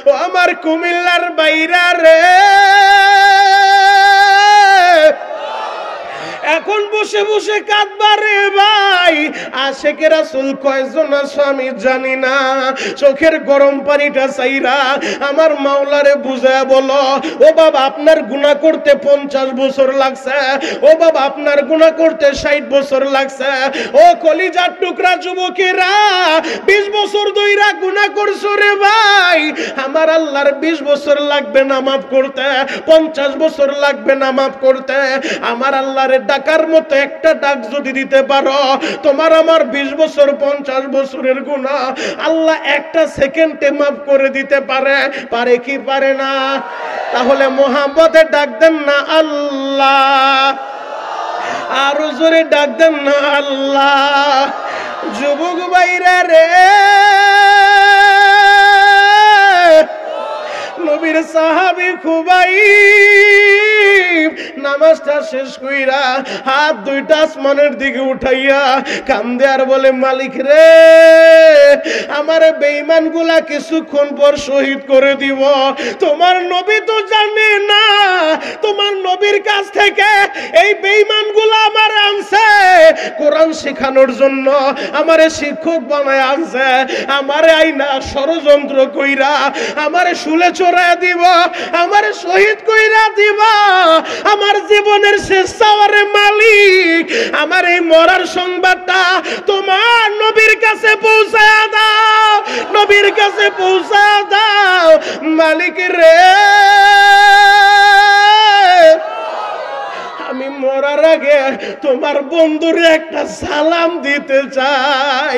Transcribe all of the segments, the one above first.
ও আমার কুমিল্লার বাইরা রে, এখন বসে বসে কাঁদবা রে ভাই। আশেকে রাসূল কয়জন আছো আমি জানি না, চোখের গরম পানিটা চাইরা আমার মাওলারে বুঝায় বলো, ও বাবা আপনার গুনাহ করতে 50 বছর লাগছে, ও বাবা আপনার গুনাহ করতে 60 বছর লাগছে। ও কলিজার টুকরা যুবকেরা, 20 বছর ধইরা গুনাহ করছো রে ভাই, আমার আল্লাহর 20 বছর লাগবে না মাফ করতে, 50 বছর লাগবে না মাফ করতে। আমার আল্লাহরে ডাকার মতো একটা ডাক যদি দিতে পারো, তোমার আমার 20 বছর 50 বছরের গুনাহ আল্লাহ একটা সেকেন্ডে মাফ করে দিতে পারে, পারে কি পারে না? তাহলে মোহাম্মতে ডাক দেন না আল্লাহ, আরো জোরে ডাক দেন না আল্লাহ। যুবক ভাইরা রে, নবীর সাহাবী খুবাইব নামাজটা শেষ কইরা হাত দুইটা আসমানের দিকে উঠাইয়া কান্দে আর বলে, মালিক রে আমার বেঈমান গুলা কিছুক্ষণ পর শহীদ করে দিব। তোমার নবী তো জানে না তোমার নবীর কাছ থেকে এই বেঈমান গুলা আমার আনছে কোরআন শেখানোর জন্য, আমারে শিক্ষক বানায় আনছে, আমারে আইনা ষড়যন্ত্র কইরা আমারে শুলে চড়ায় দিব, আমারে শহীদ কইরা দিব। আমার জীবনের শেষ চাওয়ারে মালিক, আমার এই মরার সংবাদটা তোমার নবীর কাছে পৌঁছায়া দাও, নবীর কাছে পৌঁছায়া দাও মালিক রে। আমি মরার আগে তোমার বন্ধুরে একটা সালাম দিতে চাই,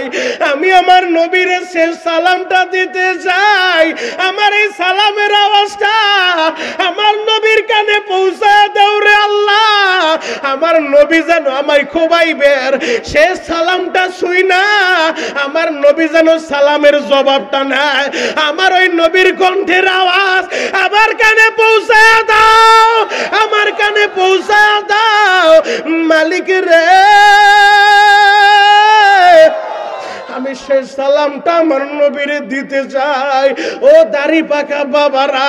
আমি আমার নবীর শেষ সালামটা দিতে চাই। আমার এই সালামের আওয়াজটা আমার নবীর কানে পৌঁছায় দাও রে আল্লাহ। আমার নবী যেন আমায় খুবাইবের শেষ সালামটা শুই না, আমার নবী যেন সালামের জবাবটা নেয়, আমার ওই নবীর কণ্ঠের আওয়াজ আমার কানে পৌঁছায় দাও, আমার কানে পৌঁছায় দাও মালিক রে। আমি শেষ সালামটা আমার নবীরে দিতে চাই। ও দাড়ি পাকা বাবারা,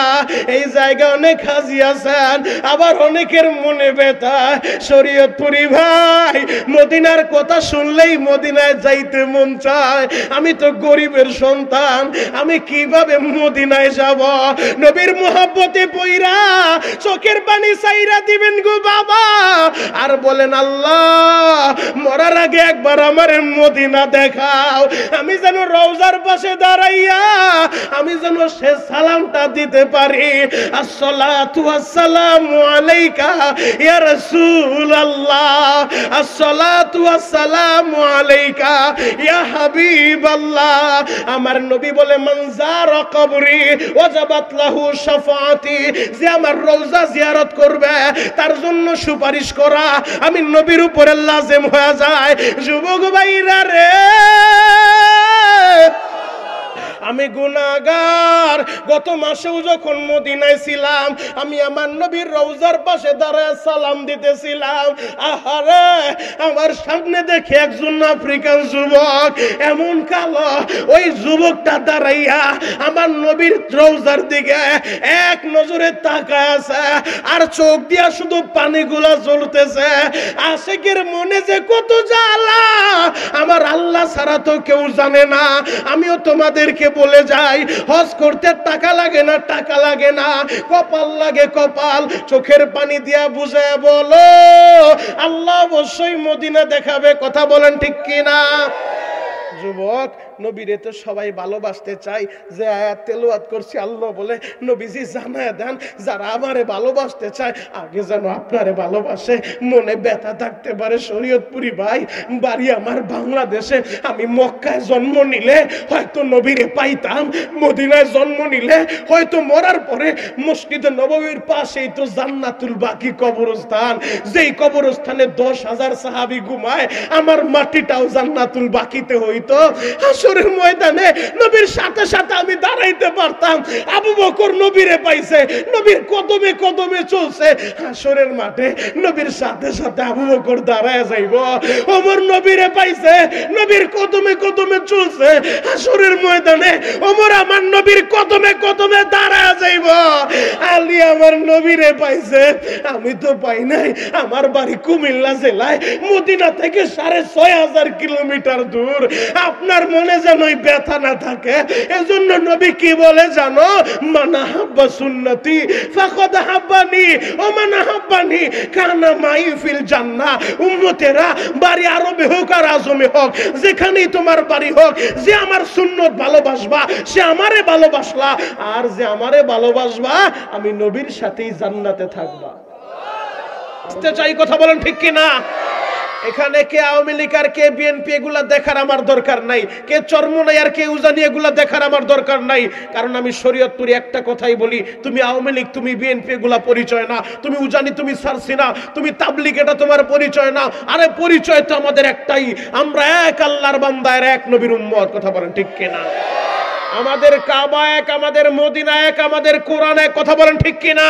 এই জায়গায় অনেক হাজি আছেন, আবার অনেকের মনে ব্যথা। শরীয়তপুরি ভাই, মদিনার কথা শুনলেই মদিনায় যাইতে মন চায়। আমি তো গরিবের সন্তান, আমি কিভাবে মদিনায় যাব? নবীর মোহাব্বতে পইরা চোখের পানি চাইরা দিবেন গো বাবা, আর বলেন আল্লাহ মরার আগে একবার আমার মদিনা দেখাও, আমি যেন রওজার পাশে দাঁড়াইয়া আমি যেন শেষ সালামটা দিতে পারি। আসসালাতু ওয়াসসালামু আলাইকা ইয়া রাসূলুল্লাহ, আসসালাতু ওয়াসসালামু আলাইকা ইয়া হাবিবাল্লাহ। আমার নবী বলে, মান যারা কবরি ওয়াজাবাত লাহু শাফাআতি, যে আমার রওজা জিয়ারত করবে তার জন্য সুপারিশ করা আমি নবীর উপরে লাজিম হয়ে যায়। যুবক ভাইরা রে, আমি গুনাহগার। গত মাসেও যখন মদিনায় ছিলাম, আমি আমার নবীর রওজার পাশে দাঁড়ায় সালাম দিতেছিলাম। আহারে, আমার সামনে দেখে একজন আফ্রিকান যুবক, এমন কালো, ওই যুবকটা দাঁড়াইয়া আমার নবীর রওজার দিকে এক নজরে তাকায় আছে, আর চোখ দিয়া শুধু পানিগুলা জ্বলতেছে। আশিকের মনে যে কত জ্বালা আমার আল্লাহ ছাড়া তো কেউ জানে না। আমিও তোমাদেরকে বলে যাই, হজ করতে টাকা লাগে না, টাকা লাগে না, কপাল লাগে কপাল। চোখের পানি দিয়া বুঝায় বলো, আল্লাহ অবশ্যই মদিনা দেখাবে। কথা বলেন ঠিক কিনা? যুবক, নবীরে তো সবাই ভালোবাসতে চাই। যে আয়াত তেলাওয়াত করছি, আল্লাহ বলে নবীজি জানায় দেন যারা আমারে ভালোবাসতে চায় আগে যেন আপনারে ভালোবাসে। মনে ব্যথা থাকতে পারে শরীয়তপুরি ভাই, বাড়ি আমার বাংলাদেশে। আমি মক্কায় জন্ম নিলে হয়তো নবীরে পাইতাম, মদিনায় জন্ম নিলে হয়তো মরার পরে মসজিদে নববীর পাশেই তো জান্নাতুল বাকি কবরস্থান, যেই কবরস্থানে 10,000 সাহাবী ঘুমায়, আমার মাটিটাও জান্নাতুল বাকিতে হইতো। হাসরের ময়দানে নবীর সাথে সাথে আমি দাঁড়াইতে পারতাম। আবু বকর নবীরে পাইছে, নবীর কদমে কদমে চলছে। হাসরের মাঠে নবীর সাথে সাথে আবু বকর দাঁড়ায় যাইব। ওমর নবীরে পাইছে, নবীর কদমে কদমে চলছে। হাসরের ময়দানে ওমর আমার নবীর কদমে কদমে খালি আমার নবীরে পাইছে, আমি তো পাই নাই। আমার বাড়ি কুমিল্লা জেলায়, মদিনা থেকে ৬৫০০ কিলোমিটার দূর। আপনার মনে যেন ব্যথা না থাকে, এজন্য নবী কি বলে জানো? মান আহাব্বা সুন্নতি ফাকাদ আহাব্বানি ওয়া মান আহাব্বানি কানা মাই ফিল জান্নাহ। উম্মতেরা, বাড়ি আরবে হোক আর আজমে হোক, যেখানেই তোমার বাড়ি হোক, যে আমার সুন্নত ভালোবাসবা সে আমারে ভালোবাসলা, আর যে আমারে ভালোবাসবা আমি নবীর সাথেই জান্নাতে থাকবা। আসতে চাই, কথা বলেন ঠিক কি না? এখানে কে আওয়ামী লীগ আর কে বিএনপি এগুলা দেখার আমার দরকার নাই, কে চরমোনাই আর কে উজানি এগুলা দেখার আমার দরকার নাই। কারণ আমি শরীয়তপুরি একটা কথাই বলি, তুমি আওয়ামী লীগ, তুমি বিএনপি এগুলা পরিচয় না, তুমি উজানি, তুমি সারসিনা, তুমি তাবলিগ, এটা তোমার পরিচয় না। আরে পরিচয় তো আমাদের একটাই, আমরা এক আল্লাহর বান্দা, এক নবীর উম্মত। কথা বলেন ঠিক কিনা? আমাদের কাবা এক, আমাদের মদিনা এক, আমাদের কোরআন এক। কথা বলেন ঠিক কিনা?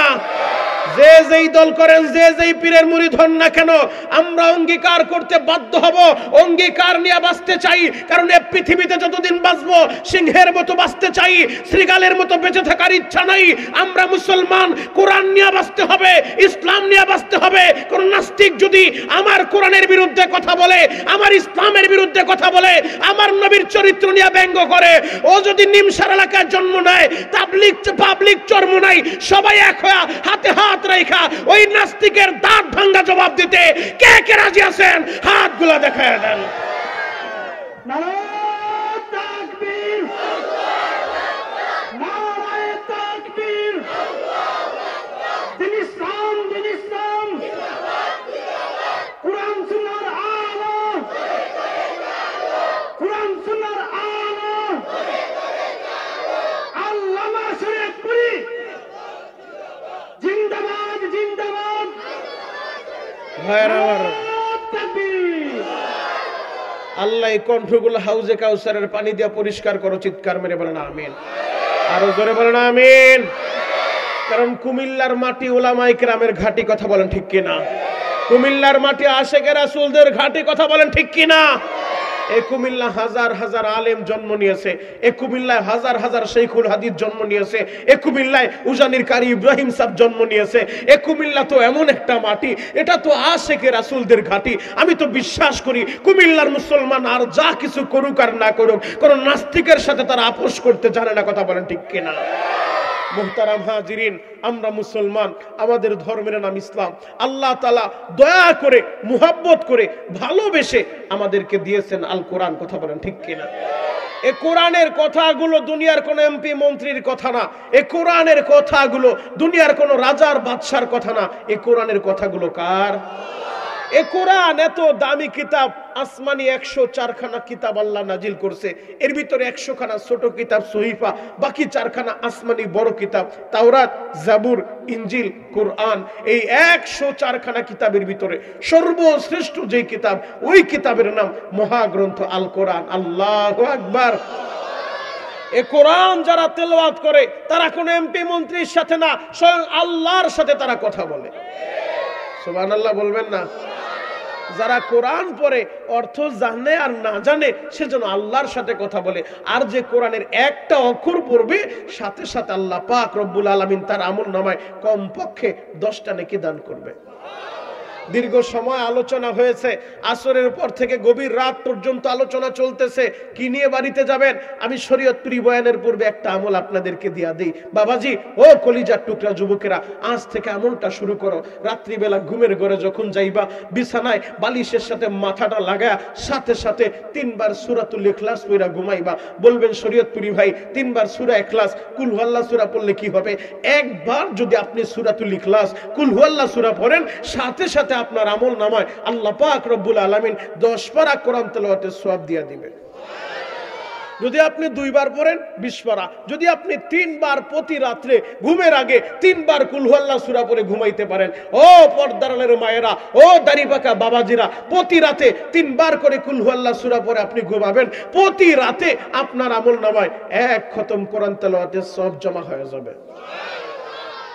যে যেই দল করেন, যে যেই পীরের মুরিদ হন না কেন, আমরা অঙ্গীকার করতে বাধ্য হব, অঙ্গীকার নিয়ে বাঁচতে চাই। কারণ এই পৃথিবীতে যতদিন বাঁচবো সিংহের মতো বাঁচতে চাই, শ্রীগালের মতো বেঁচে থাকার ইচ্ছা নাই। আমরা মুসলমান, কোরআন নিয়ে বাঁচতে হবে, ইসলাম নিয়ে বাঁচতে হবে। কোন নাস্তিক যদি আমার কোরআনের বিরুদ্ধে কথা বলে, আমার ইসলামের বিরুদ্ধে কথা বলে, আমার নবীর চরিত্র নিয়ে ব্যঙ্গ করে, ও যদি নিমসার এলাকায় জন্ম নেয়, তাবলিগ পাবলিক চর্ম নাই, সবাই এক হয়ে হাতে হাত রেখা ওই নাস্তিকের দাঁত ভাঙ্গা জবাব দিতে কে কে রাজি আছেন? হাতগুলো দেখায় দেন। নারায়ে তাকবীর, নারায়ে তাকবীর। দিন ইসলাম, দিন ইসলাম, কুরআন সুন্নাহর আলো, কুরআন সুন্নাহর আলো, আল্লামা শরীয়তপুরী জিন্দাবাদ, জিন্দাবাদ। আল্লাহ এই কণ্ঠগুলো হাউজে কাউসারের পানি দিয়ে পরিষ্কার করো, চিৎকার মেরে বলেন আমিন। আরো জোরে বলেন আমিন। কারণ কুমিল্লার মাটি উলামায়ে কেরামের ঘাঁটি। কথা বলেন ঠিক কিনা? কুমিল্লার মাটি আশেকে রাসূলদের ঘাঁটি। কথা বলেন ঠিক কিনা? এই কুমিল্লা হাজার হাজার আলেম জন্ম নিয়েছে, এই কুমিল্লায় হাজার হাজার শেখুল হাদিস জন্ম নিয়েছে, এই কুমিল্লায় উজানির কারি ইব্রাহিম সাহেব জন্ম নিয়েছে। এই কুমিল্লা তো এমন একটা মাটি, এটা তো আশেকে রাসূলদের ঘাঁটি। আমি তো বিশ্বাস করি কুমিল্লার মুসলমান আর যা কিছু করুক আর না করুক, কোন নাস্তিকের সাথে তারা আপোষ করতে জানে না। কথা বলেন ঠিক কিনা? মুহতারাম হাজিরিন, আমরা মুসলমান, আমাদের ধর্মের নাম ইসলাম। আল্লাহ তাআলা দয়া করে, মুহাব্বত করে, ভালোবেসে আমাদেরকে দিয়েছেন আল কোরআন। কথা বলেন ঠিক কিনা? এই কোরআনের কথাগুলো দুনিয়ার কোন এমপি মন্ত্রীর কথা না, এই কোরআনের কথাগুলো দুনিয়ার কোন রাজার বাদশার কথা না, এই কোরআনের কথাগুলো কার? এই কোরআন এত দামি কিতাব, আসমানি 104 খানা কিতাব আল্লাহ নাজিল করছে। এর ভিতরে 100 খানা ছোট কিতাব সহিফা, বাকি 4 খানা আসমানি বড় কিতাব, তাওরাত, জাবুর, ইনজিল, কোরআন। এই 104 খানা কিতাবের ভিতরে সর্বশ্রেষ্ঠ যে কিতাব, ওই কিতাবের নাম মহাগ্রন্থ আল কোরআন। আল্লাহু আকবার। এই কোরআন যারা তেলাওয়াত করে তারা কোন এমপি মন্ত্রীর সাথে না, স্বয়ং আল্লাহর সাথে তারা কথা বলে। সুবহানাল্লাহ বলবেন না? যারা কোরআন পড়ে, অর্থ জানে আর না জানে, সেজন্য আল্লাহর সাথে কথা বলে। আর যে কোরআনের একটা অক্ষর পড়বে, সাথে সাথে আল্লাহ পাক রব্বুল আলামিন তার আমলনামায় কমপক্ষে 10টা নেকি দান করবে। দীর্ঘ সময় আলোচনা হয়েছে, আসরের পর থেকে গভীর রাত পর্যন্ত আলোচনা চলতেছে। কি নিয়ে বাড়িতে যাবেন? আমি শরীয়তপুরি বয়ানের পূর্বে একটা আমল আপনাদেরকে দিয়া দিই। বাবাজি, ও কলিজার টুকরা যুবকেরা, আজ থেকে আমলটা শুরু করো। রাত্রিবেলা ঘুমের ঘরে যখন যাইবা, বিছানায় বালিশের সাথে মাথাটা লাগায়া সাথে সাথে 3 বার সূরাতুল ইখলাস পড়া ঘুমাইবা। বলবেন শরীয়তপুরি ভাই, 3 বার সূরা ইখলাস, কুল হুয়াল্লাহ সূরা পড়লে কি হবে? একবার যদি আপনি সূরাতুল ইখলাস, কুল হুয়াল্লাহ সূরা পড়েন, সাথে সাথে আপনার আমল নামায় আল্লাহ পাক রব্বুল আলামিন 10 পারা কোরআন তেলাওয়াতের সওয়াব দিয়ে দিবেন। যদি আপনি 2 বার পড়েন 20 পারা, যদি আপনি 3 বার প্রতি রাত্রে ঘুমের আগে 3 বার কুল হুয়াল্লাহ সূরা পড়ে ঘুমাইতে পারেন, ও পর্দারালের মায়েরা, ও দাড়িপাকা বাবাজিরা, প্রতি রাতে 3 বার করে কুল হুয়াল্লাহ সূরা পড়ে আপনি ঘুমাবেন, প্রতি রাতে আপনার আমল নামায় 1 খতম কোরআন তেলাওয়াতের সওয়াব জমা হয়ে যাবে।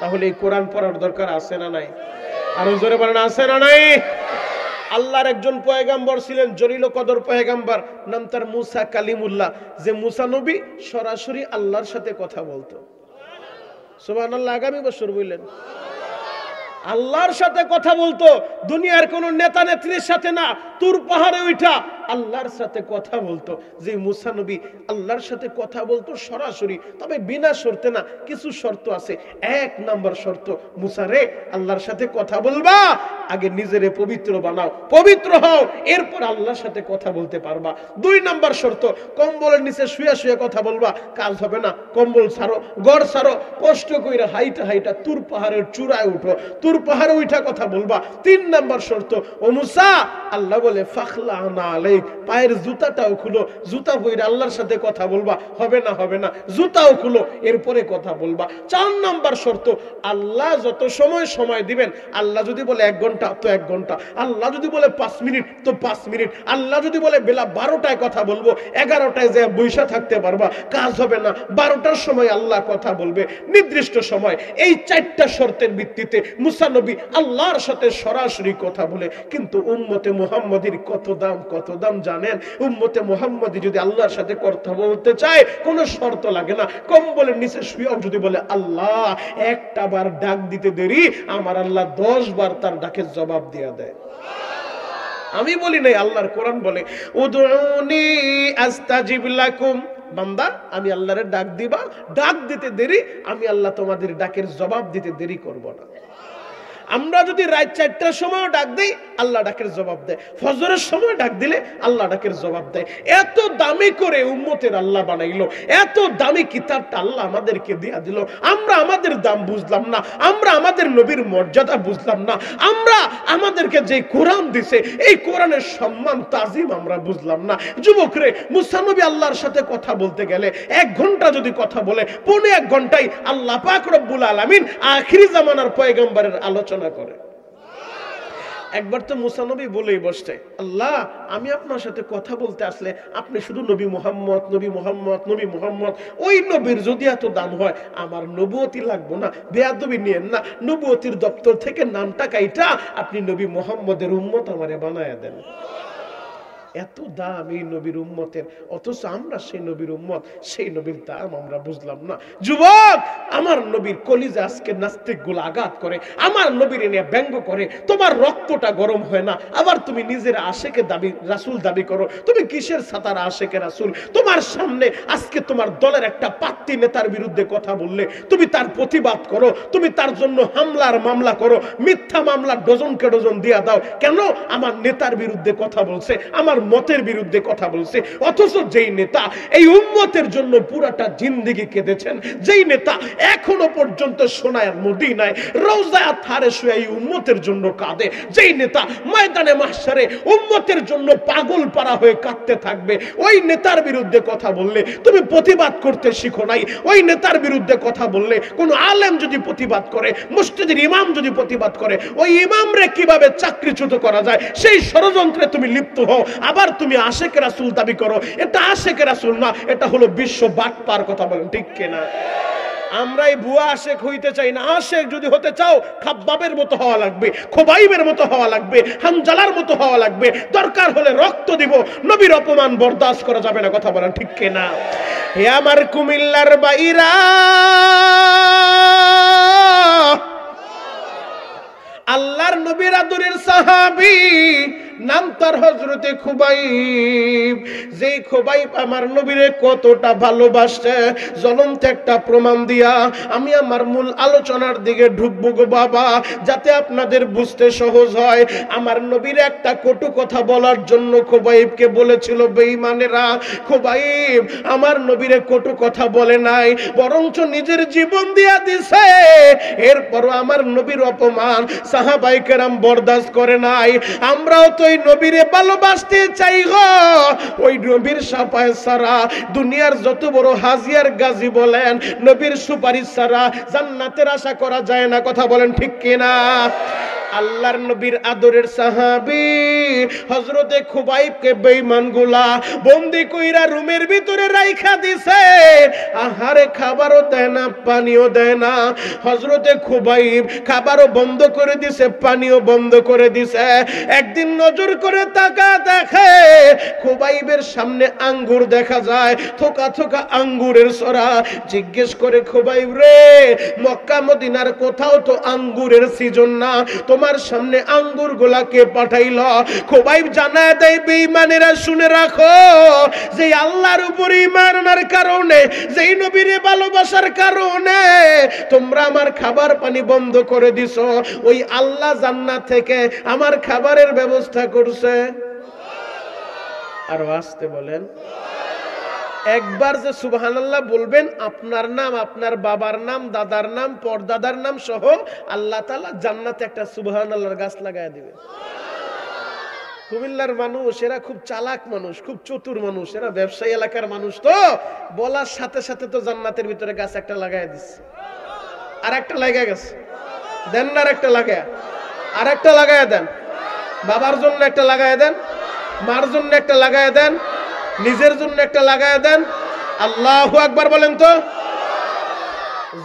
তাহলে এই কোরআন পড়ার দরকার আছে না নাই? আরো জোরে বলেন, আছে না নাই? আল্লাহর একজন পয়গাম্বর ছিলেন, জলিল কদর পয়গাম্বর, নাম তার মুসা কালিমুল্লাহ। যে মুসা নবী সরাসরি আল্লাহর সাথে কথা বলতো। সুবহানাল্লাহ। আগামী বছর বললেন আল্লাহর সাথে কথা বলতো, দুনিয়ার কোন নেতা নেত্রীর সাথে না, তুর পাহাড়ে উঠা আল্লাহর সাথে কথা বলতো। যে মুসা নবী আল্লাহর সাথে কথা বলতো সরাসরি, তবে বিনা শর্তে না, কিছু শর্ত আছে। 1 নাম্বার শর্ত, মুসা রে আল্লাহর সাথে কথা বলবা, আগে নিজেরে পবিত্র বানাও, পবিত্র হও, এরপর আল্লাহর সাথে কথা বলতে পারবা। 2 নাম্বার শর্ত, কম্বলের নিচে শুয়ে শুয়ে কথা বলবা, কাজ হবে না, কম্বল ছাড়ো, গড় ছাড়ো, কষ্ট কইরা হাইটা হাইটা তুর পাহাড়ের চূড়ায় উঠো, তুর পাহাড়ে উঠা কথা বলবা। 3 নাম্বার শর্ত, ও মুসা আল্লাহ বলে ফাখলানা আলাইক, পায়ের জুতাটাও খুলো, জুতা পরে আল্লাহর সাথে কথা বলবা, হবে না, হবে না, জুতাও খুলো, এরপরে কথা বলবা। 4 নাম্বার শর্ত, আল্লাহ যত সময় সময় দিবেন, আল্লাহ যদি বলে 1 ঘন্টা তো 1 ঘন্টা, আল্লাহ যদি বলে 5 মিনিট তো 5 মিনিট, আল্লাহ যদি বলে বেলা 12টায় কথা বলবো, 11টায় যে বৈশা থাকতে পারবা, কাজ হবে না, 12টার সময় আল্লাহ কথা বলবে, নির্দিষ্ট সময়। এই 4টা শর্তের ভিত্তিতে মুসা নবী আল্লাহর সাথে সরাসরি কথা বলে। কিন্তু উম্মতে মুহাম্মাদির কত দাম, কত দাম জানেন? উম্মতে মুহাম্মাদি যদি আল্লাহর সাথে কথা বলতে চায় কোনো শর্ত লাগে না, কম্বলের নিচে শুয়েও যদি বলে আল্লাহ, 1টা বার ডাক দিতে দেরি, আমার আল্লাহ 10 বার তার ডাকের জবাব দিয়ে দেয়। আমি বলি নাই, আল্লাহর কোরআন বলে উদউনি আস্তাজিব লাকুম, বান্দা আমি আল্লাহরে ডাক দিবা, ডাক দিতে দেরি, আমি আল্লাহ তোমাদের ডাকের জবাব দিতে দেরি করব না। আমরা যদি রাত 4টার সময় ডাক দেই, আল্লাহ ডাকের জবাব দেয়। ফজরের সময় ডাক দিলে আল্লাহ ডাকের জবাব দেয়। এত দামি করে উম্মতের আল্লাহ বানাইলো, এত দামি কিতাবটা আল্লাহ আমাদেরকে দিয়া দিল, আমরা আমাদের দাম বুঝলাম না, আমরা আমাদের নবীর মর্যাদা বুঝলাম না, আমরা আমাদেরকে যে কোরআন দিছে এই কোরআনের সম্মান তাজিম আমরা বুঝলাম না। যুবকরে, মুসা নবী আল্লাহর সাথে কথা বলতে গেলে 1 ঘন্টা যদি কথা বলে, 1.5 ঘন্টায় আল্লাহ পাক রব্বুল আলামিন আখিরি জামানার পয়গম্বরের আলোচনা করে। একবার তো মুসা নবী বলেই বসছে, আল্লাহ আমি আপনার সাথে কথা বলতে আসলে আপনি শুধু নবী মুহাম্মদ, নবী মুহাম্মদ, নবী মুহাম্মদ, ওই নবীর যদি এত দাম হয় আমার নবুয়তি লাগবো না, বেয়াদবি নিয়েন না, নবুয়তির দপ্তর থেকে নামটা কাইটা আপনি নবী মুহাম্মদের উম্মত আমারে বানায়া দেন। এত দাম এই নবীর উম্মতের, অথচ আমরা সেই নবীর উম্মত, সেই নবীর দাম আমরা বুঝলাম না। যুবক, আমার নবীর কলিজা আজকে নাস্তিক গুলো আঘাত করে, আমার নবীর নিয়ে ব্যঙ্গ করে, তোমার রক্তটা গরম হয় না, আবার তুমি নিজের আশেকে দাবি রাসূল দাবি করো। তুমি কিসের সাতার আশেকে রাসূল? তোমার সামনে আজকে তোমার দলের একটা পাত্তি নেতার বিরুদ্ধে কথা বললে তুমি তার প্রতিবাদ করো, তুমি তার জন্য হামলার মামলা করো, মিথ্যা মামলা ডজনকে ডজন দিয়া দাও। কেন? আমার নেতার বিরুদ্ধে কথা বলছে, আমার মতের বিরুদ্ধে কথা বলছে। অথচ যেই নেতা এই উম্মতের জন্য পুরাটা জিন্দেগি কেঁদেছেন, যেই নেতা এখনো পর্যন্ত সোনায় মদিনায় রওজায়ে থারে শুয়ে এই উম্মতের জন্য কাঁদে, যেই নেতা ময়দানে মাহশারে উম্মতের জন্য পাগল পারা হয়ে কাঁদতে থাকবে, ওই নেতার বিরুদ্ধে কথা বললে তুমি প্রতিবাদ করতে শিখো নাই। ওই নেতার বিরুদ্ধে কথা বললে কোন আলেম যদি প্রতিবাদ করে, মসজিদের ইমাম যদি প্রতিবাদ করে, ওই ইমামরে কিভাবে চাকরিচ্যুত করা যায় সেই ষড়যন্ত্রে তুমি লিপ্ত হও, আবার তুমি আশেকে রাসূল দাবি করো। এটা আশেকে রাসূল না, এটা হলো বিশ্ব বাটপার। কথা বলেন ঠিক কিনা? আমরা এই ভুয়া আশেক হইতে চাই না। আশেক যদি হতে চাও খাব্বাবের মতো হওয়া লাগবে, খোবাইবের মতো হওয়া লাগবে, হানজালার মতো হওয়া লাগবে, দরকার হলে রক্ত দিব, নবীর অপমান বরদাস্ত করা যাবে না। কথা বলেন ঠিক কিনা? হে আমার কুমিল্লার বাইরা, আল্লাহর নবীর আদরের সাহাবী, নাম তার হযরতে খুবাইব। যেই খুবাইব আমার নবীরে কতটা ভালোবাসে, জ্বলন্ত একটা প্রমাণ দিয়া আমি আমার মূল আলোচনার দিকে ঢুকবো গো বাবা, যাতে আপনাদের বুঝতে সহজ হয়। আমার নবীর একটা কটু কথা বলার জন্য খুবাইবকে বলেছিল বেঈমানেরা। খুবাইব আমার নবীরে কটু কথা বলে নাই, বরঞ্চ নিজের জীবন দিয়া দিছে। এরপরও আমার নবীর অপমান সাহাবায়ে কেরাম বরদাস্ত করে নাই। আমরাও তো ওই নবীরে ভালোবাসতে চাই গো। ওই নবীর সাফায় সারা দুনিয়ার যত বড় হাজিয়ার গাজী বলেন, নবীর সুপারিশ ছাড়া জান্নাতের আশা করা যায় না। কথা বলেন ঠিক কিনা? আল্লাহর নবীর আদরের সাহাবী হযরতে খুবাইবকে বেঈমানগুলা বন্দী কইরা রুমের ভিতরে রাইখা দিছে। আহারে খাবারও দেয় না, পানিও দেয় না। হযরতে খুবাইব খাবারও বন্ধ করে দিছে, পানিও বন্ধ করে দিছে। একদিন নজর করে তাকা দেখে খুবাইবের সামনে আঙ্গুর দেখা যায়, থোকা থোকা আঙ্গুরের সরা। জিজ্ঞেস করে, খুবাইব রে, মক্কা মদিনার কোথাও তো আঙ্গুরের সিজন না, তোমার সামনে আঙ্গুর গুলা কে পাঠাইল? খুবাইব জানায় দেয়, বেঈমানেরা শুনে রাখো, যে আল্লাহর উপর ঈমান আনার কারণে, যেই নবীরে ভালোবাসার কারণে তোমরা আমার খাবার পানি বন্ধ করে দিছো, ওই আল্লাহ জান্নাত থেকে আমার খাবারের ব্যবস্থা করছে। আর আসতে বলেন, একবার যে সুবহানাল্লাহ বলবেন, আপনার নাম, আপনার বাবার নাম, দাদার নাম, পরদাদার নাম সহ আল্লাহ তাআলা জান্নাতে একটা সুবহানাল্লাহর গাছ লাগায় দিবে। কুমিল্লার মানুষ এরা খুব চালাক মানুষ, খুব চতুর মানুষ, এরা ব্যবসায়ী এলাকার মানুষ, তো বলার সাথে সাথে তো জান্নাতের ভিতরে গাছ একটা লাগায় দিচ্ছে। আর একটা লাগায় গেছে, দেন না, আর একটা লাগায়, আর একটা লাগায় দেন। বাবার জন্য একটা লাগায় দেন, মার জন্য একটা লাগায় দেন, নিজের জন্য একটা লাগায় দেন। আল্লাহু আকবার বলেন তো।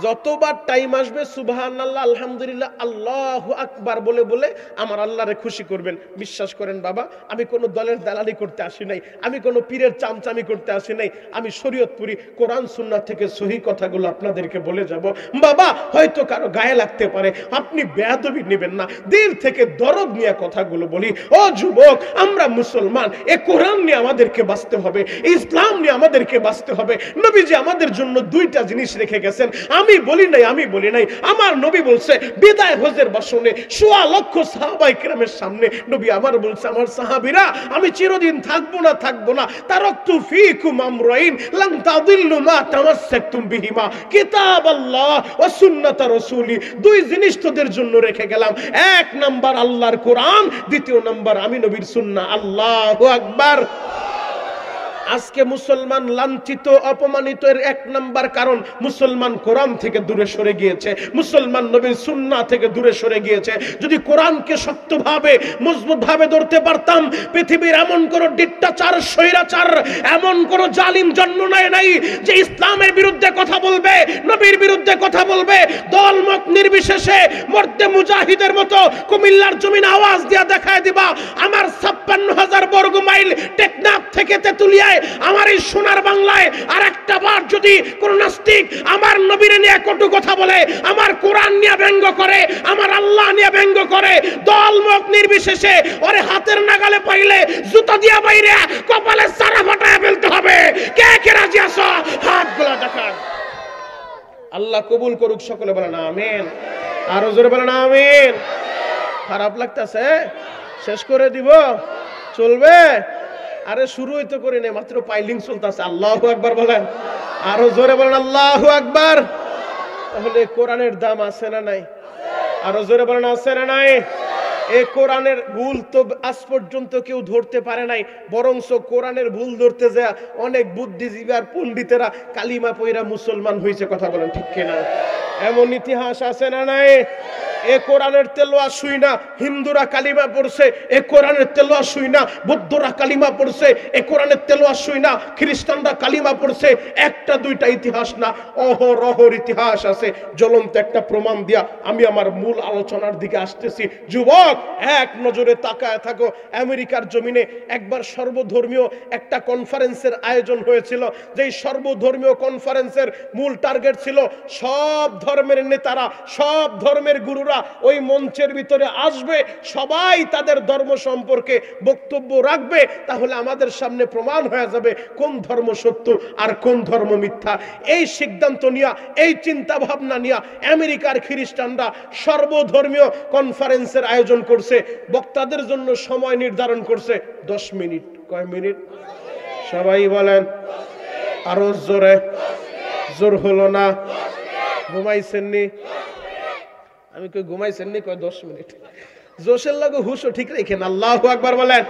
যতবার টাইম আসবে সুবহানাল্লাহ, আলহামদুলিল্লাহ, আল্লাহু আকবার বলে বলে আমার আল্লাহরে খুশি করবেন। বিশ্বাস করেন বাবা, আমি কোনো দলের দালালি করতে আসি নাই, আমি কোনো পীরের চামচামি করতে আসি নাই, আমি শরীয়তপুরি কোরআন সুন্নাহ থেকে সহি কথাগুলো আপনাদেরকে বলে যাব। বাবা, হয়তো কারো গায়ে লাগতে পারে, আপনি বেয়াদবি নেবেন না, দিল থেকে দরদ নিয়ে কথাগুলো বলি। ও যুবক, আমরা মুসলমান, এ কোরআন নিয়ে আমাদেরকে বাঁচতে হবে, ইসলাম নিয়ে আমাদেরকে বাঁচতে হবে। নবীজি আমাদের জন্য দুইটা জিনিস রেখে গেছেন, আমি বলি নাই, আমার নবী বলছে বিদায় হজের ভাষণে ১৬ লক্ষ সাহাবায়ে কেরামের সামনে নবী আমার বলছে, আমার সাহাবীরা, আমি চিরদিন থাকবো না, তারাকতু ফীকুম আমরাইন লান তাদিল্লু মা তামাসসাকতুম বিহিমা, কিতাবাল্লাহ ওয়া সুন্নাত রাসূলি। দুই জিনিস তোদের জন্য রেখে গেলাম, এক নাম্বার আল্লাহর কোরআন, দ্বিতীয় নাম্বার আমি নবীর সুন্নাহ। আল্লাহু আকবার। আজকে মুসলমান লাঞ্ছিত, অপমানিত, এর এক নাম্বার কারণ মুসলমান কোরআন থেকে দূরে সরে গিয়েছে, মুসলমান নবীর সুন্নাহ থেকে দূরে সরে গিয়েছে। যদি কোরআনকে শক্তভাবে, মজবুতভাবে ধরতে পারতাম, পৃথিবীর এমন কোন ডিক্টাচার, স্বৈরাচার, এমন কোন জালিম জন্ম নেয় নাই যে ইসলামের বিরুদ্ধে কথা বলবে, নবীর বিরুদ্ধে কথা বলবে, দলমত নির্বিশেষে মর্দে মুজাহিদের মতো কুমিল্লার জমিন আওয়াজ দিয়া দেখায় দিবা। আমার ৫৬,০০০ বর্গ মাইল টেকনাফ থেকে তেতুলিয়ায়, আমার এই সোনার বাংলায় আর একটা বার যদি কোন নাস্তিক আমার নবীর নিয়ে কটু কথা বলে, আমার কোরআন নিয়ে ব্যঙ্গ করে, আমার আল্লাহ নিয়ে ব্যঙ্গ করে, দলমত নির্বিশেষে ওরে হাতের নাগালে পাইলে জুতা দিয়া বাইরে কপালে সারা ফাটায় ফেলতে হবে। কে কে রাজি আছো? হাতগুলো দেখান। আল্লাহ কবুল করুক, সকলে বলেন আমিন। আরো জোরে বলেন আমিন। খারাপ লাগতেছে? শেষ করে দিব? চলবে? আরে শুরু হইতে করি না, মাত্র পাইলিং চলতেছে। আল্লাহু আকবার বলেন, আরো জোরে বলেন আল্লাহু আকবার। তাহলে কোরআনের দাম আছে না নাই? আরো জোরে বলেন আছে না নাই? এই কোরআনের ভুল তো আজ পর্যন্ত কেউ ধরতে পারে নাই, বরংস কোরআনের ভুল ধরতে যায় অনেক বুদ্ধিজীবী আর পণ্ডিতেরা কালিমা পয়রা মুসলমান হয়েছে। কথা বলেন ঠিক কিনা? এমন ইতিহাস আছে না নাই? এ কোরআনের তেলাওয়াত শুই না হিন্দুরা কালিমা পড়ছে, এ কোরআনের তেলাওয়াত শুই না বৌদ্ধরা কালিমা পড়ছে, এ কোরআনের তেলাওয়াত শুই না খ্রিস্টানরা কালিমা পড়ছে। একটা দুইটা ইতিহাস না, অহরহর ইতিহাস আছে। জ্বলন্ত একটা প্রমাণ দিয়া আমি আমার মূল আলোচনার দিকে আসতেছি। যুবক, এক নজরে তাকায় থাকো। আমেরিকার জমিনে একবার সর্বধর্মীয় একটা কনফারেন্সের আয়োজন হয়েছিল, যেই সর্বধর্মীয় কনফারেন্সের মূল টার্গেট ছিল সব ধর্মের নেতারা, সব ধর্মের গুরুরা ওই মঞ্চের ভিতরে আসবে, সবাই তাদের ধর্ম সম্পর্কে বক্তব্য রাখবে। তাহলে আমাদের সামনে প্রমাণ হয়ে যাবে কোন ধর্ম সত্য আর কোন ধর্ম মিথ্যা। এই সিদ্ধান্ত নিয়া, এই চিন্তা ভাবনা নিয়া আমেরিকার খ্রিস্টানরা সর্বধর্মীয় কনফারেন্সের আয়োজন করছে। বক্তাদের জন্য সময় নির্ধারণ করছে 10 মিনিট। কয় মিনিট? সবাই বলেন আরো জোরে। জোর হলো না? ঘুমাইছেননি? আমি কই ঘুমাইছেননি? কয় 10 মিনিট। জোশের লাগে হুশও ঠিক রেখেন। আল্লাহু আকবার বলেন।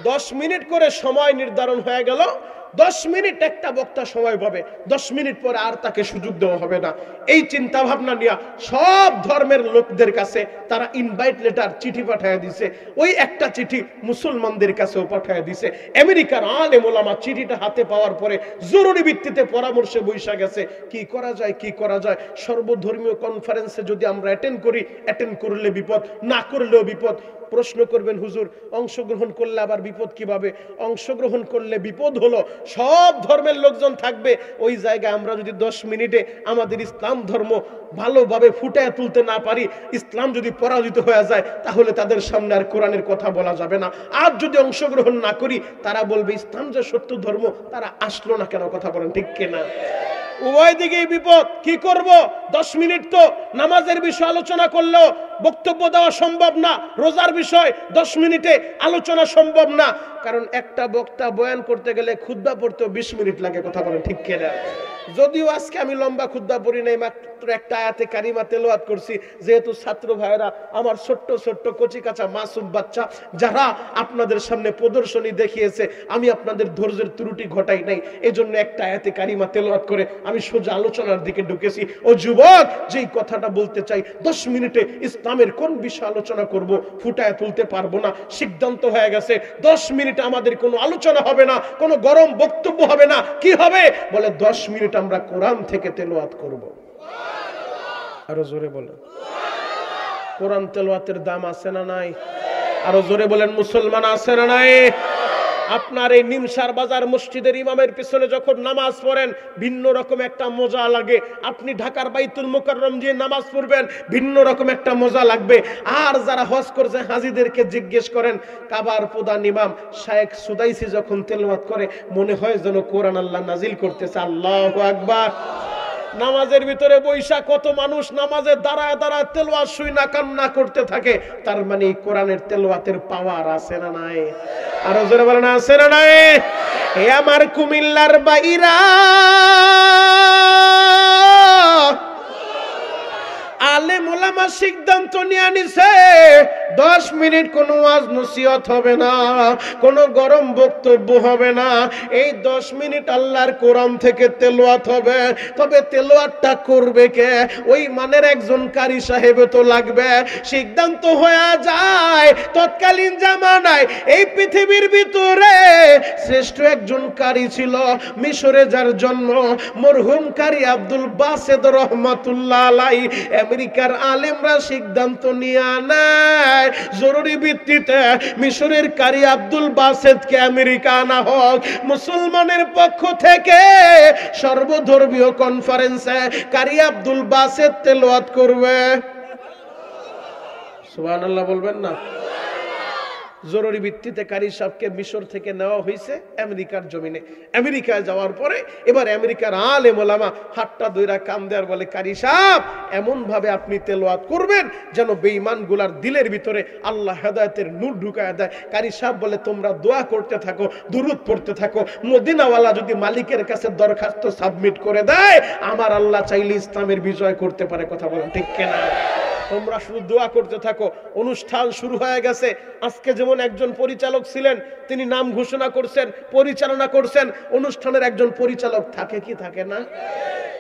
10 মিনিট করে সময় নির্ধারণ হয়ে গেল। 10 মিনিট একটা বক্তা সময় পাবে, 10 মিনিট পরে আর তাকে সুযোগ দেওয়া হবে না। এই চিন্তা ভাবনা নিয়ে সব ধর্মের লোকদের কাছে তারা ইনভাইট লেটার চিঠি পাঠিয়ে দিছে। ওই একটা চিঠি মুসলমানদের কাছেও পাঠিয়ে দিছে। আমেরিকার আলেম ওলামা চিঠিটা হাতে পাওয়ার পরে জরুরি ভিত্তিতে পরামর্শে বৈশা গেছে কি করা যায়, কি করা যায়। সর্বধর্মীয় কনফারেন্সে যদি আমরা অ্যাটেন্ড করি, অ্যাটেন্ড করলে বিপদ, না করলেও বিপদ। প্রশ্ন করবেন, হুজুর অংশগ্রহণ করলে আবার বিপদ কিভাবে? অংশগ্রহণ করলে বিপদ হলো সব ধর্মের লোকজন থাকবে ওই জায়গায়। আমরা যদি 10 মিনিটে আমাদের ইসলাম ধর্ম ভালোভাবে ফুটায় তুলতে না পারি, ইসলাম যদি পরাজিত হয়ে যায়, তাহলে তাদের সামনে আর কোরআনের কথা বলা যাবে না। আর যদি অংশগ্রহণ না করি, তারা বলবে ইসলাম যে সত্য ধর্ম, তারা আসলো না কেন? কথা বলেন ঠিক কিনা? উভয় দিকেই বিপদ। কি করব? 10 মিনিট তো নামাজের বিষয় আলোচনা করলেও বক্তব্য দেওয়া সম্ভব না। রোজার বিষয় 10 মিনিটে আলোচনা সম্ভব না, কারণ একটা বক্তা বয়ান করতে গেলে খুতবা পড়তেও 20 মিনিট লাগে। কথা বলেন ঠিক কিনা? যদিও আজকে আমি লম্বা খুতবা পড়ি নাই, মাত্র একটা আয়াতে কারিমা তেলাওয়াত করছি, যেহেতু ছাত্র ভাইরা আমার ছোট্ট ছোট্ট কচি কাঁচা মাসুম বাচ্চা যারা আপনাদের সামনে প্রদর্শনী দেখিয়েছে, আমি আপনাদের ধৈর্যের ত্রুটি ঘটাই নাই, এজন্য একটা আয়াতে কারিমা তেলাওয়াত করে আমি সোজা আলোচনার দিকে ঢুকেছি। ও যুবক, যেই কথাটা বলতে চাই, 10 মিনিটে ইসলামের কোন বিষয় আলোচনা করব ফুটায় তুলতে পারবো না। সিদ্ধান্ত হয়ে গেছে 10 মিনিটে আমাদের কোনো আলোচনা হবে না, কোনো গরম বক্তব্য হবে না। কি হবে? বলে 10 মিনিট আমরা কোরআন থেকে তেলাওয়াত করব। আরো জোরে বলেন। কোরআন তেলাওয়াতের দাম আছে না নাই? আরো জোরে বলেন মুসলমান, আছে না নাই? আপনার এই নিমসার বাজার মসজিদের ইমামের পিছনে যখন নামাজ পড়েন ভিন্ন রকম একটা মজা লাগে। আপনি ঢাকার বাইতুল মুকাররম যে নামাজ পড়বেন ভিন্ন রকম একটা মজা লাগবে। আর যারা হজ করছে হাজীদেরকে জিজ্ঞেস করেন, কাবার প্রধান ইমাম শায়েখ সুদাইসি যখন তেলাওয়াত করে মনে হয় যেন কোরআন আল্লাহ নাজিল করতেছে। আল্লাহু আকবার। নামাজের ভিতরে বৈশা কত মানুষ নামাজে দাঁড়ায় দাঁড়ায় তেলাওয়াত শুই না কান্না করতে থাকে। তার মানে কোরআনের তেলাওয়াতের পাওয়ার আছে না নাই? আরো জোরে বলেন, আছে না নাই? হে আমার কুমিল্লার বাইরা, আলেম ওলামা সিদ্ধান্ত নিয়ে নিছে 10 মিনিট কোনো ওয়াজ নসিহত হবে না, কোনো গরম বক্তব্য হবে না। এই 10 মিনিট আল্লাহর কোরআন থেকে তেলাওয়াত হবে। তবে তেলাওয়াতটা করবে কে? ওই মানের একজন কারি সাহেব তো লাগবে। সিদ্ধান্ত হয়ে যায় তৎকালীন জামানায় এই পৃথিবীর ভিতরে শ্রেষ্ঠ একজন কারি ছিল মিশরে, যার জন্ম মরহুম কারি আব্দুল বাসেদ রহমাতুল্লাহ আলাইহি। আমেরিকার আলেমরা সিদ্ধান্ত নিয়ে নেয় জরুরি ভিত্তিতে মিশরের কারি আব্দুল বাসেদকে আমেরিকা আনা হোক। মুসলমানের পক্ষ থেকে সর্বধর্মীয় কনফারেন্সে কারি আব্দুল বাসেদ তেলাওয়াত করবে। সুবহানাল্লাহ বলবেন না? জরুরি ভিত্তিতে কারি সাহেবকে মিশর থেকে নেওয়া হয়েছে আমেরিকার জমিনে। আমেরিকায় যাওয়ার পরে এবার আমেরিকার আলেম ওলামা হাতটা ধইরা কান দেয়ার বলে, কারি সাহেব এমন ভাবে আপনি তেলাওয়াত করবেন যেন বেঈমানগুলার দিলের ভিতরে আল্লাহ হেদায়েতের নূর ঢুকায় দেয়। কারি সাহেব বলে, তোমরা দোয়া করতে থাকো, দুরূদ পড়তে থাকো। মদিনাওয়ালা যদি মালিকের কাছে দরখাস্ত সাবমিট করে দেয়, আমার আল্লাহ চাইলে ইসলামের বিজয় করতে পারে। কথা বলেন ঠিক কিনা? তোমরা শুধু দোয়া করতে থাকো। অনুষ্ঠান শুরু হয়ে গেছে। আজকে যেমন একজন পরিচালক ছিলেন, তিনি নাম ঘোষণা করছেন, পরিচালনা করছেন। অনুষ্ঠানের একজন পরিচালক থাকে কি থাকে না?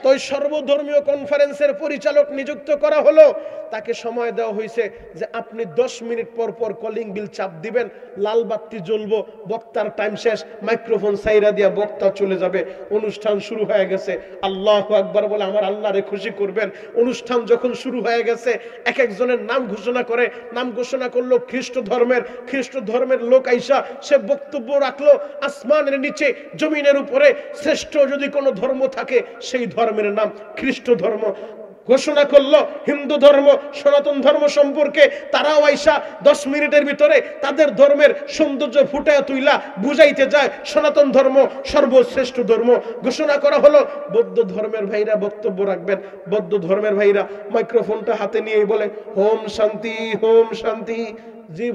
তো ওই সর্বধর্মীয় কনফারেন্সের পরিচালক নিযুক্ত করা হলো। তাকে সময় দেওয়া হয়েছে যে আপনি 10 মিনিট পর পর কলিং বিল চাপ দিবেন, লাল বাতি জ্বলবো, বক্তার টাইম শেষ, মাইক্রোফোন সাইরা দিয়া বক্তা চলে যাবে। অনুষ্ঠান শুরু হয়ে গেছে। আল্লাহু আকবার বলে আমার আল্লাহরে খুশি করবেন। অনুষ্ঠান যখন শুরু হয়ে গেছে, এক একজনের নাম ঘোষণা করে। নাম ঘোষণা করলো খ্রিস্ট ধর্মের লোক আইসা সে বক্তব্য রাখলো। আসমানের নিচে জমিনের উপরে শ্রেষ্ঠ যদি কোনো ধর্ম থাকে সেই ধর্মের নাম খ্রিস্ট ধর্ম। ঘোষণা করলো হিন্দু ধর্ম, সনাতন ধর্ম সম্পর্কে। তারাও আইসা 10 মিনিটের ভিতরে তাদের ধর্মের সৌন্দর্য ফুটায় তুইলা বুঝাইতে যায় সনাতন ধর্ম সর্বশ্রেষ্ঠ ধর্ম। ঘোষণা করা হলো বৌদ্ধ ধর্মের ভাইরা বক্তব্য রাখবেন। বৌদ্ধ ধর্মের ভাইরা মাইক্রোফোনটা হাতে নিয়ে বলে, হোম শান্তি, হোম শান্তি। জি